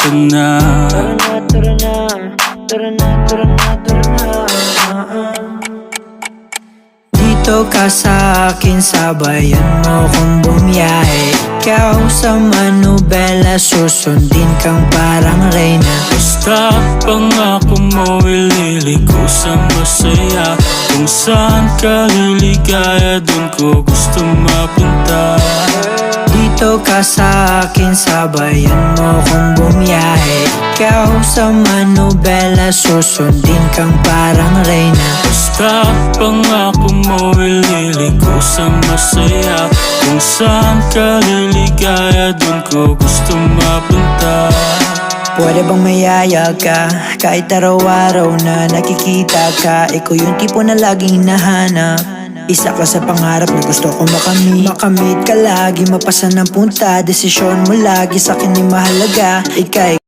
ka na. Tara na, tara na, tara na, tara na, tara na. Dito ka sa akin, sabayan mo kong bumiyahe. Ikaw sa manubela, susundin kang parang reyna. Basta pangako mo, ililiko sa masaya. Kung saan ka liligaya, dun ko gusto mapunta. Dito ka sa akin, sabayan mo kong bumiyahe. Ikaw sa manubela, susundin kang parang reyna. Basta pangako mo, ililiko sa masaya. Kung saan ka liligaya, dun ko gusto mapunta. Pwede bang mayaya ka? Kahit araw-araw na nakikita ka, ikaw yung tipo na laging hinahanap. Isa ka sa pangarap na gusto ko makamit. Makamit ka lagi, mapasa ng punta. Desisyon mo lagi sa akin ay mahalaga. Ika'y